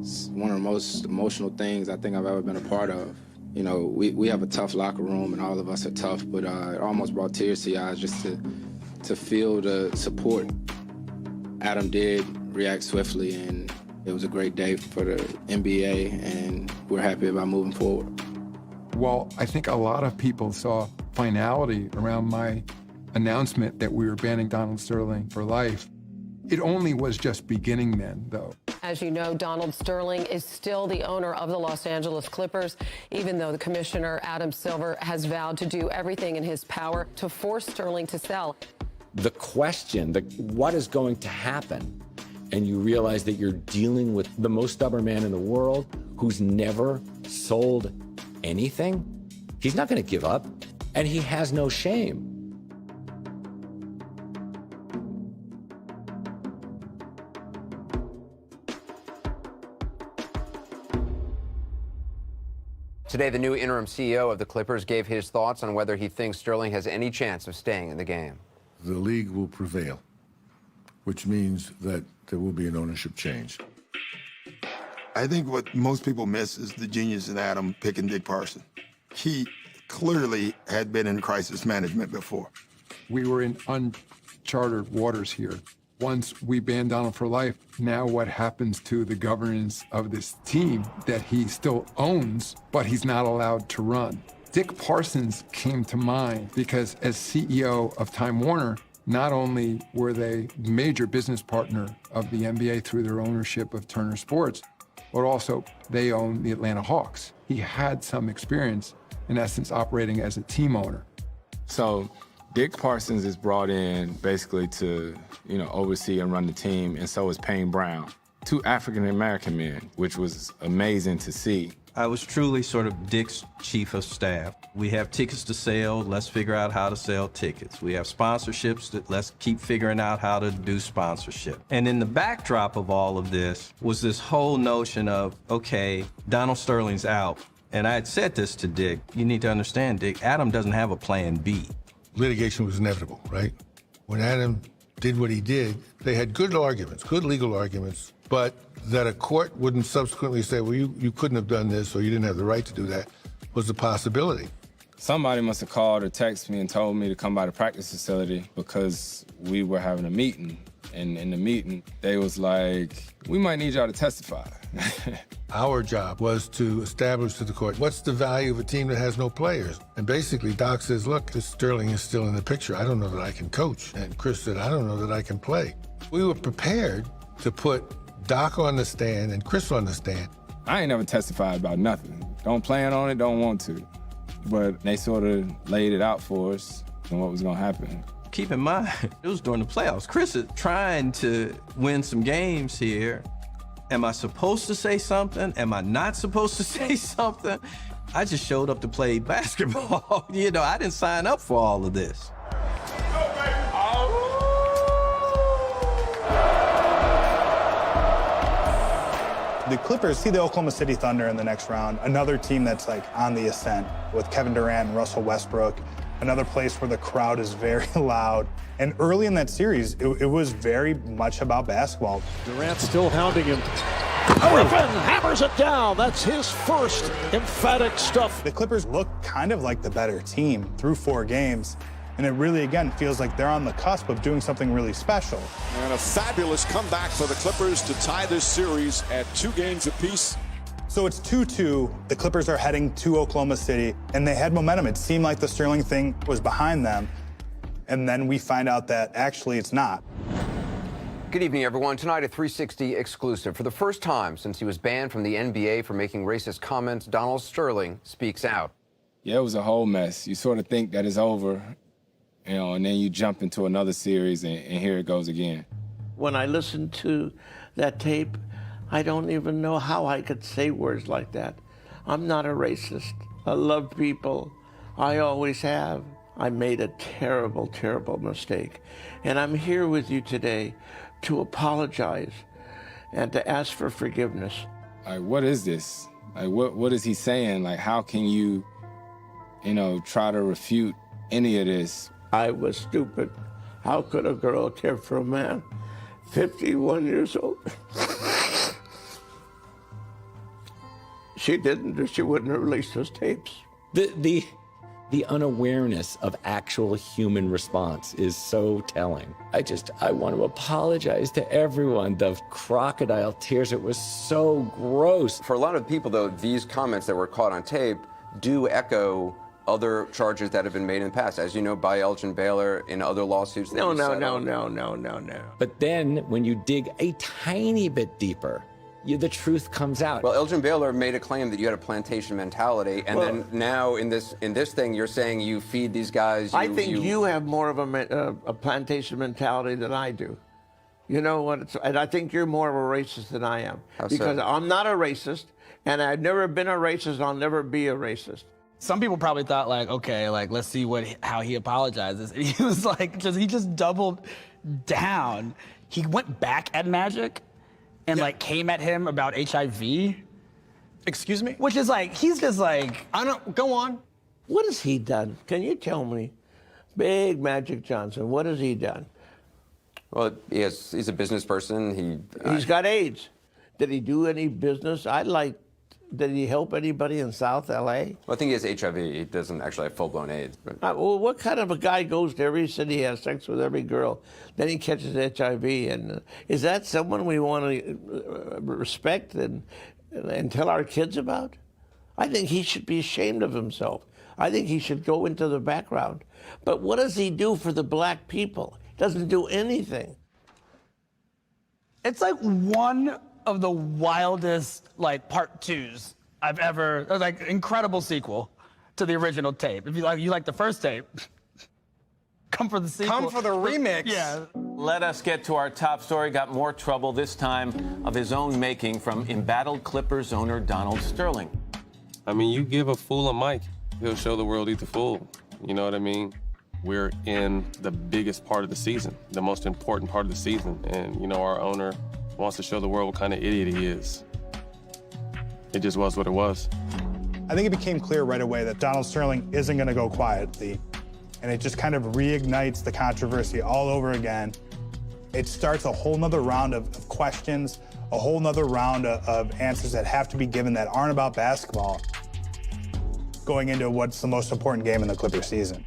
It's one of the most emotional things I think I've ever been a part of. You know, we have a tough locker room, and all of us are tough, but it almost brought tears to your eyes just to feel the support. Adam did react swiftly, and it was a great day for the NBA, and we're happy about moving forward. Well, I think a lot of people saw finality around my announcement that we were banning Donald Sterling for life. It only was just beginning then, though. As you know, Donald Sterling is still the owner of the Los Angeles Clippers, even though the commissioner, Adam Silver, has vowed to do everything in his power to force Sterling to sell. The question, what is going to happen? And you realize that you're dealing with the most stubborn man in the world who's never sold anything. He's not going to give up, and he has no shame. Today, the new interim CEO of the Clippers gave his thoughts on whether he thinks Sterling has any chance of staying in the game. The league will prevail, which means that there will be an ownership change. I think what most people miss is the genius in Adam picking Dick Parson. He clearly had been in crisis management before. We were in uncharted waters here. Once we banned Donald for life, now what happens to the governance of this team that he still owns, but he's not allowed to run? Dick Parsons came to mind because as CEO of Time Warner, not only were they major business partner of the NBA through their ownership of Turner Sports, but also they own the Atlanta Hawks. He had some experience, in essence, operating as a team owner. So Dick Parsons is brought in basically to, oversee and run the team, and so is Payne Brown, two African-American men, which was amazing to see. I was truly sort of Dick's chief of staff. We have tickets to sell, let's figure out how to sell tickets. We have sponsorships, let's keep figuring out how to do sponsorship. And in the backdrop of all of this was this whole notion of, okay, Donald Sterling's out. And I had said this to Dick, you need to understand, Dick, Adam doesn't have a plan B. Litigation was inevitable, right? When Adam did what he did, they had good arguments, good legal arguments, but that a court wouldn't subsequently say, well, you couldn't have done this or you didn't have the right to do that was a possibility. Somebody must have called or texted me and told me to come by the practice facility because we were having a meeting. And in the meeting, they was like, we might need y'all to testify. Our job was to establish to the court, what's the value of a team that has no players? And basically, Doc says, look, this Sterling is still in the picture. I don't know that I can coach. And Chris said, I don't know that I can play. We were prepared to put Doc on the stand and Chris on the stand. I ain't never testified about nothing. Don't plan on it, don't want to. But they sort of laid it out for us and what was gonna happen. Keep in mind, it was during the playoffs. Chris is trying to win some games here. Am I supposed to say something? Am I not supposed to say something? I just showed up to play basketball. I didn't sign up for all of this. The Clippers see the Oklahoma City Thunder in the next round, another team that's like on the ascent with Kevin Durant and Russell Westbrook, another place where the crowd is very loud. And early in that series, it was very much about basketball. Durant still hounding him. Griffin hammers it down. That's his first emphatic stuff. The Clippers look kind of like the better team through 4 games. And it really, again, feels like they're on the cusp of doing something really special. And a fabulous comeback for the Clippers to tie this series at 2 games apiece. So it's 2-2. The Clippers are heading to Oklahoma City, and they had momentum. It seemed like the Sterling thing was behind them. And then we find out that actually it's not. Good evening, everyone. Tonight, a 360 exclusive. For the first time since he was banned from the NBA for making racist comments, Donald Sterling speaks out. Yeah, it was a whole mess. You sort of think that it's over, and then you jump into another series, and here it goes again. When I listened to that tape, I don't even know how I could say words like that. I'm not a racist. I love people. I always have. I made a terrible, terrible mistake. And I'm here with you today to apologize and to ask for forgiveness. Like, what is this? Like, what is he saying? Like, how can you try to refute any of this? I was stupid. How could a girl care for a man 51 years old? she didn't, she wouldn't have released those tapes. The unawareness of actual human response is so telling. I want to apologize to everyone. The crocodile tears, it was so gross. For a lot of people, though, these comments that were caught on tape do echo other charges that have been made in the past, as you know, by Elgin Baylor in other lawsuits. No. But then when you dig a tiny bit deeper, the truth comes out. Well, Elgin Baylor made a claim that you had a plantation mentality, and then now in this thing, you're saying you feed these guys. I think you have more of a plantation mentality than I do. You know what? And I think you're more of a racist than I am. How because so? I'm not a racist, and I've never been a racist. I'll never be a racist. Some people probably thought, like, okay, like, let's see how he apologizes. And he was like, he just doubled down. He went back at Magic and like came at him about HIV. Excuse me? Which is like, he's just like, I don't, go on. What has he done? Can you tell me? Big Magic Johnson, what has he done? Well, he's a business person. He's got AIDS. Did he do any business? Did he help anybody in South LA? Well, I think he has HIV. He doesn't actually have full-blown AIDS. But. Well, what kind of a guy goes to every city, has sex with every girl, then he catches HIV? And is that someone we want to respect and tell our kids about? I think he should be ashamed of himself. I think he should go into the background. But what does he do for the black people? He doesn't do anything. it's like one of the wildest, like, part twos I've ever, like, incredible sequel to the original tape. If you like the first tape, come for the sequel. Come for the remix. Yeah. Let us get to our top story. Got more trouble, this time of his own making, from embattled Clippers owner Donald Sterling. I mean, you give a fool a mic, he'll show the world he's a fool. You know what I mean? We're in the biggest part of the season, the most important part of the season. And, you know, our owner wants to show the world what kind of idiot he is. It just was what it was. I think it became clear right away that Donald Sterling isn't going to go quietly. And it just kind of reignites the controversy all over again. It starts a whole nother round of questions, a whole nother round of answers that have to be given that aren't about basketball, going into what's the most important game in the Clippers season.